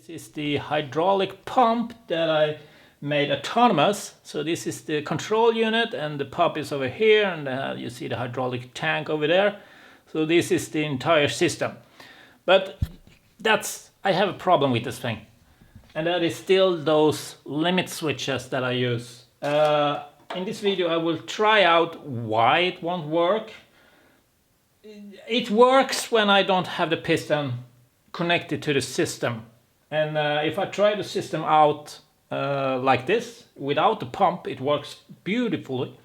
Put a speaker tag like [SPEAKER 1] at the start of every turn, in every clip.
[SPEAKER 1] This is the hydraulic pump that I made autonomous. So this is the control unit and the pump is over here, and you see the hydraulic tank over there. So this is the entire system. But I have a problem with this thing. And that is still those limit switches that I use. In this video I will try out why it won't work. It works when I don't have the piston connected to the system. And if I try the system out like this, without the pump, it works beautifully.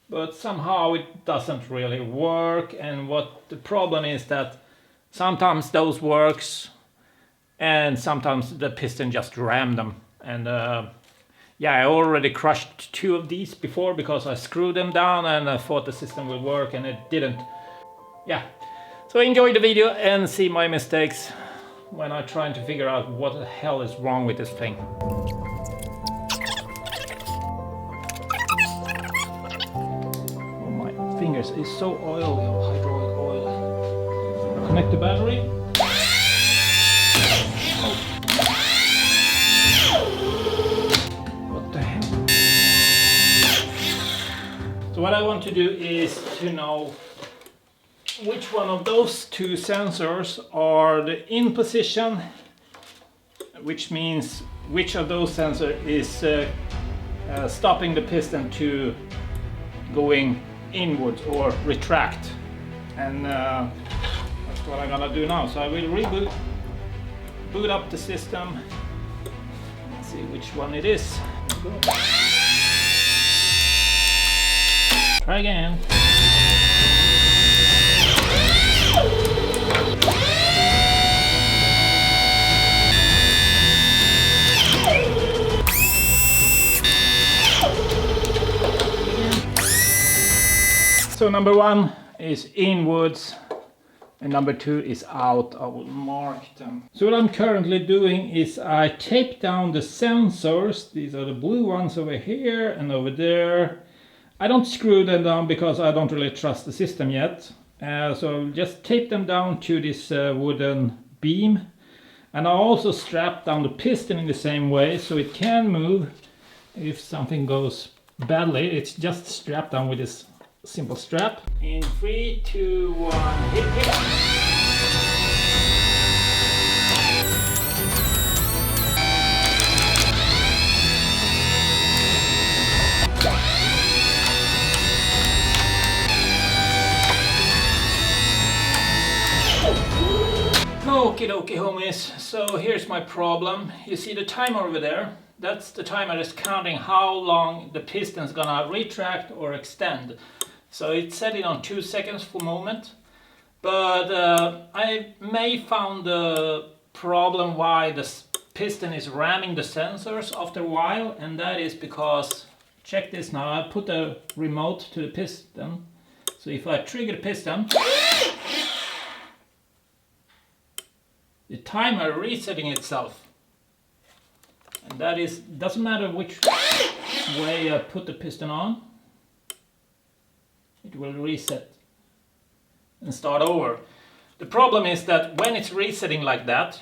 [SPEAKER 1] But somehow it doesn't really work. And what the problem is that sometimes those works and sometimes the piston just rammed them. And yeah, I already crushed 2 of these before because I screwed them down and I thought the system would work and it didn't. Yeah, so enjoy the video and see my mistakes when I'm trying to figure out what the hell is wrong with this thing. Oh, my fingers is so oily of hydraulic oil. Connect the battery. Oh. What the hell? So what I want to do is to know which one of those 2 sensors are the in position, which means which of those sensors is stopping the piston to going inwards or retract. And that's what I'm gonna do now. So I will boot up the system. Let's see which one it is. Try again. So number 1 is inwards and number 2 is out. I will mark them. So what I'm currently doing is I tape down the sensors. These are the blue ones over here and over there. I don't screw them down because I don't really trust the system yet. So I'll just tape them down to this wooden beam. And I also strap down the piston in the same way so it can move if something goes badly. It's just strapped down with this simple strap. In 3, 2, 1, hit. Okie dokie homies, so here's my problem. You see the timer over there? That's the timer that's counting how long the piston's gonna retract or extend. So it's set it on 2 seconds for moment. But I may found the problem why the piston is ramming the sensors after a while, and that is because, check this now, I put the remote to the piston. So if I trigger the piston, the timer resetting itself. And that is, doesn't matter which way I put the piston on, it will reset and start over. The problem is that when it's resetting like that,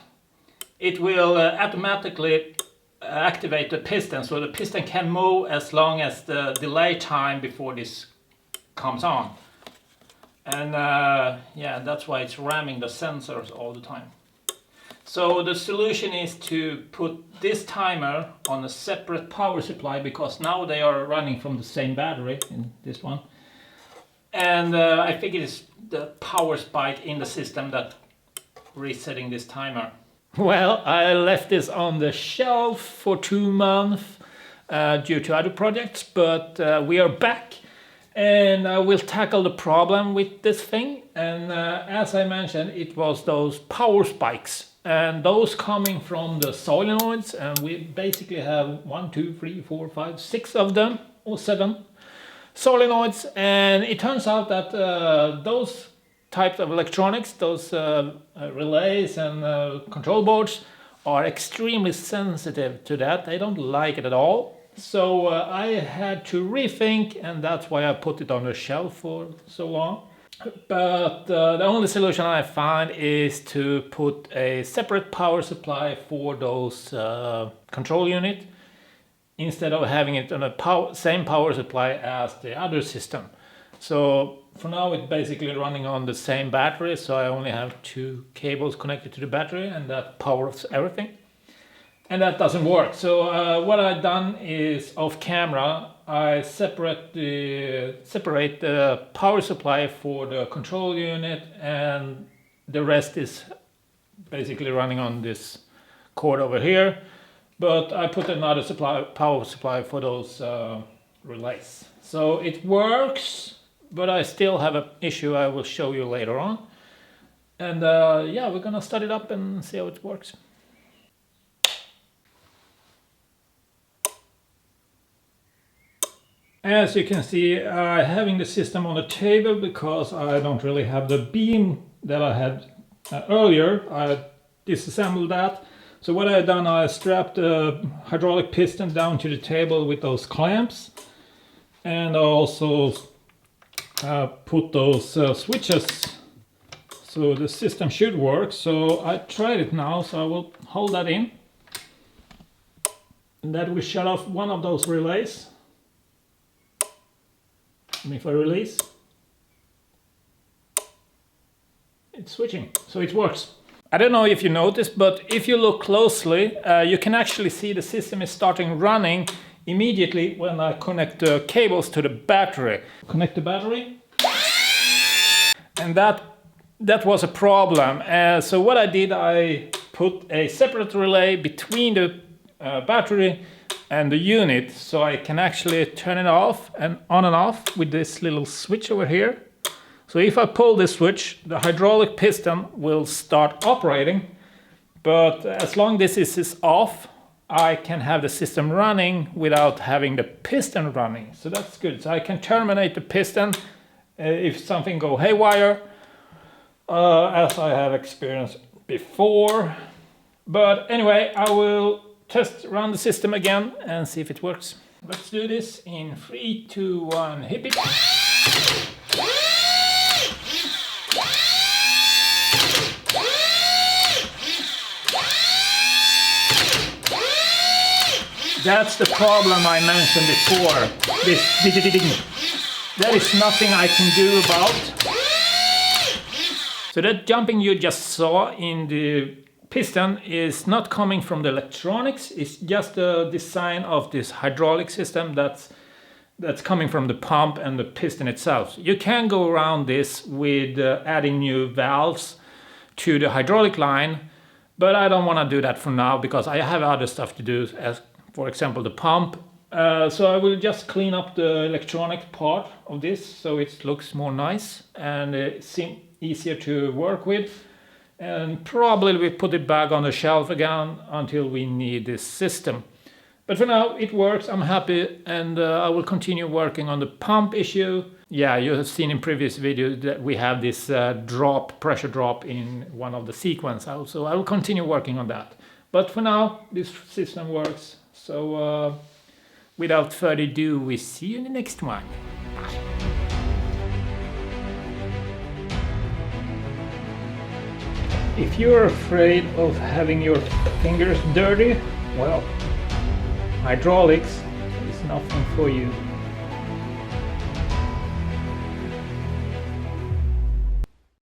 [SPEAKER 1] it will automatically activate the piston, so the piston can move as long as the delay time before this comes on. And yeah, that's why it's ramming the sensors all the time. So the solution is to put this timer on a separate power supply, because now they are running from the same battery in this one. And I think it is the power spike in the system that resetting this timer. Well, I left this on the shelf for 2 months due to other projects, but we are back and I will tackle the problem with this thing. And as I mentioned, it was those power spikes, and those coming from the solenoids, and we basically have 1, 2, 3, 4, 5, 6 of them, or 7 solenoids. And it turns out that those types of electronics, those relays and control boards, are extremely sensitive to that. They don't like it at all. So I had to rethink, and that's why I put it on the shelf for so long. But the only solution I find is to put a separate power supply for those control unit instead of having it on a same power supply as the other system. So for now it's basically running on the same battery, so I only have 2 cables connected to the battery and that powers everything. And that doesn't work. So what I've done is off camera I separate the power supply for the control unit, and the rest is basically running on this cord over here. But I put another power supply for those relays. So it works, but I still have an issue I will show you later on. And yeah, we're gonna start it up and see how it works. As you can see, I'm having the system on the table because I don't really have the beam that I had earlier. I disassembled that. So what I've done, I strapped the hydraulic piston down to the table with those clamps, and I also put those switches, so the system should work. So I tried it now, so I will hold that in, and that will shut off one of those relays. And if I release, it's switching, so it works. I don't know if you noticed, but if you look closely, you can actually see the system is starting running immediately when I connect the cables to the battery. Connect the battery, and that was a problem. So what I did, I put a separate relay between the battery and the unit, so I can actually turn it off and on and off with this little switch over here. So if I pull this switch, the hydraulic piston will start operating, but as long as this is off, I can have the system running without having the piston running. So that's good. So I can terminate the piston if something go haywire, as I have experienced before. But anyway, I will run the system again and see if it works. Let's do this in 3, 2, 1, hip it. That's the problem I mentioned before. This there is nothing I can do about. So that jumping you just saw in the piston is not coming from the electronics. It's just the design of this hydraulic system that's coming from the pump and the piston itself. You can go around this with adding new valves to the hydraulic line, but I don't want to do that for now because I have other stuff to do, as for example the pump. So I will just clean up the electronic part of this so it looks more nice and seems easier to work with. And probably we put it back on the shelf again until we need this system. But for now it works, I'm happy, and I will continue working on the pump issue. Yeah, you have seen in previous videos that we have this pressure drop in one of the sequences, so I will continue working on that. But for now this system works, so without further ado, we see you in the next one. If you're afraid of having your fingers dirty, well, hydraulics is nothing for you.